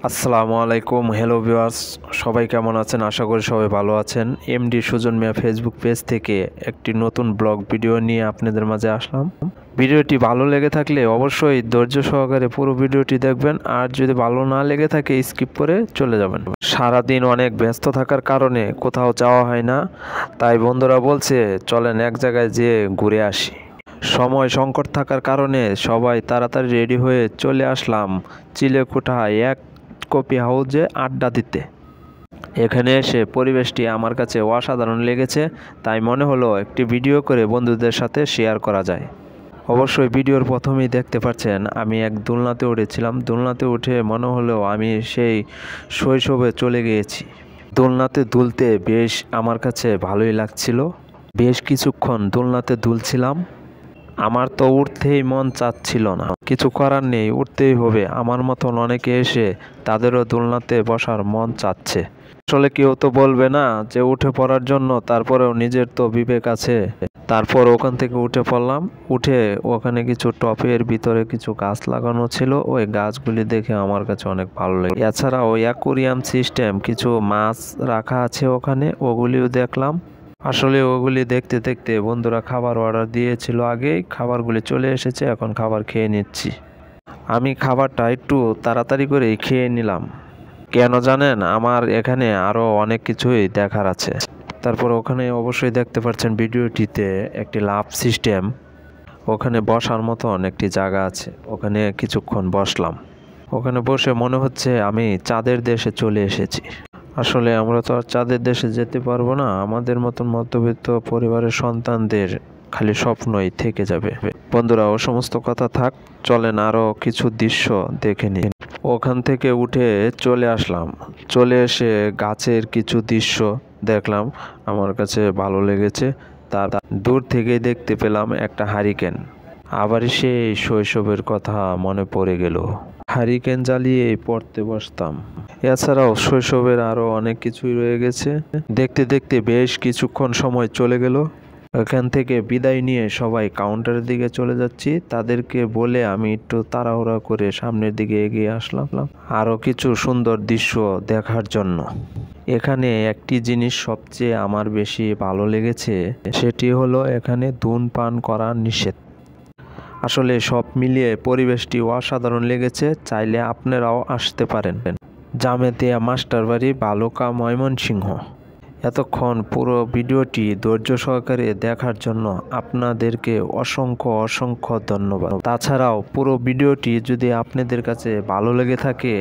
আসসালামু আলাইকুম। Hello viewers, সবাই কেমন আছেন? আশা করি সবাই ভালো আছেন। এমডি সুজন মিয়া ফেসবুক পেজ থেকে একটি নতুন ব্লগ ভিডিও নিয়ে আপনাদের মাঝে আসলাম। ভিডিওটি ভালো লেগে থাকলে অবশ্যই ধৈর্য সহকারে পুরো ভিডিওটি দেখবেন, আর যদি ভালো না লেগে থাকে স্কিপ করে চলে যাবেন। সারাদিন অনেক ব্যস্ত থাকার কারণে কোথাও যাওয়া হয় না, তাই বন্ধুরা বলছে চলেন এক জায়গায় যেয়ে ঘুরে আসি। সময় সংকট থাকার কারণে সবাই তাড়াতাড়ি রেডি হয়ে চলে আসলাম চিলেকোঠা এক কফি হাউসে আড্ডা দিতে। এখানে এসে পরিবেশটি আমার কাছে অসাধারণ লেগেছে, তাই মনে হলো একটি ভিডিও করে বন্ধুদের সাথে শেয়ার করা যায়। অবশ্যই ভিডিওর প্রথমেই দেখতে পাচ্ছেন আমি এক দোলনাতে উঠেছিলাম। দোলনাতে উঠে মনে হলো আমি সেই শৈশবে চলে গিয়েছি। দোলনাতে দুলতে বেশ আমার কাছে ভালোই লাগছিল। বেশ কিছুক্ষণ দোলনাতে দুলছিলাম। আমার তো উঠতেই মন চাচ্ছিল না, কিছু করার নেই, উঠতেই হবে। আমার মতন অনেকে এসে তাদেরও দোলনাতে বসার মন চাচ্ছে। আসলে কেউ তো বলবে না যে উঠে পড়ার জন্য, তারপরেও নিজের তো বিবেক আছে। তারপর ওখান থেকে উঠে পড়লাম। উঠে ওখানে কিছু টপের ভিতরে কিছু গাছ লাগানো ছিল, ওই গাছগুলি দেখে আমার কাছে অনেক ভালো লাগে। এছাড়াও অ্যাকুরিয়াম সিস্টেম কিছু মাছ রাখা আছে ওখানে, ওগুলিও দেখলাম। আসলে ওগুলি দেখতে দেখতে বন্ধুরা খাবার অর্ডার দিয়েছিল আগেই, খাবারগুলি চলে এসেছে, এখন খাবার খেয়ে নিচ্ছি। আমি খাবারটা একটু তাড়াতাড়ি করে খেয়ে নিলাম। কেন জানেন, আমার এখানে আরও অনেক কিছুই দেখার আছে। তারপর ওখানে অবশ্যই দেখতে পাচ্ছেন ভিডিওটিতে একটি লাভ সিস্টেম, ওখানে বসার মতন একটি জায়গা আছে, ওখানে কিছুক্ষণ বসলাম। ওখানে বসে মনে হচ্ছে আমি চাঁদের দেশে চলে এসেছি। আসলে আমরা তো আর চাঁদের দেশে যেতে পারবো না, আমাদের মতন মধ্যবিত্ত পরিবারের সন্তানদের খালি স্বপ্নই থেকে যাবে। বন্ধুরা, ও সমস্ত কথা থাক, চলেন আরও কিছু দৃশ্য দেখে নিন। ওখান থেকে উঠে চলে আসলাম। চলে এসে গাছের কিছু দৃশ্য দেখলাম, আমার কাছে ভালো লেগেছে। তার দূর থেকেই দেখতে পেলাম একটা হারিকেন। আবার সেই শৈশবের কথা মনে পড়ে গেল। হারিকেন জ্বালিয়ে পড়তে বসতাম। এছাড়াও শৈশবের আরও অনেক কিছুই রয়ে গেছে। দেখতে দেখতে বেশ কিছুক্ষণ সময় চলে গেল। এখান থেকে বিদায় নিয়ে সবাই কাউন্টারের দিকে চলে যাচ্ছি। তাদেরকে বলে আমি একটু তাড়াহুড়া করে সামনের দিকে এগিয়ে আসলাম আরও কিছু সুন্দর দৃশ্য দেখার জন্য। এখানে একটি জিনিস সবচেয়ে আমার বেশি ভালো লেগেছে, সেটি হলো এখানে ধূমপান করা নিষেধ। আসলে সব মিলিয়ে পরিবেশটি অসাধারণ লেগেছে, চাইলে আপনারাও আসতে পারেন। জামেতিয়া মাস্টারবাড়ি, বালুকা, ময়মনসিংহ। এতক্ষণ পুরো ভিডিওটি ধৈর্য সহকারে দেখার জন্য আপনাদেরকে অসংখ্য অসংখ্য ধন্যবাদ। তাছাড়াও পুরো ভিডিওটি যদি আপনাদের কাছে ভালো লেগে থাকে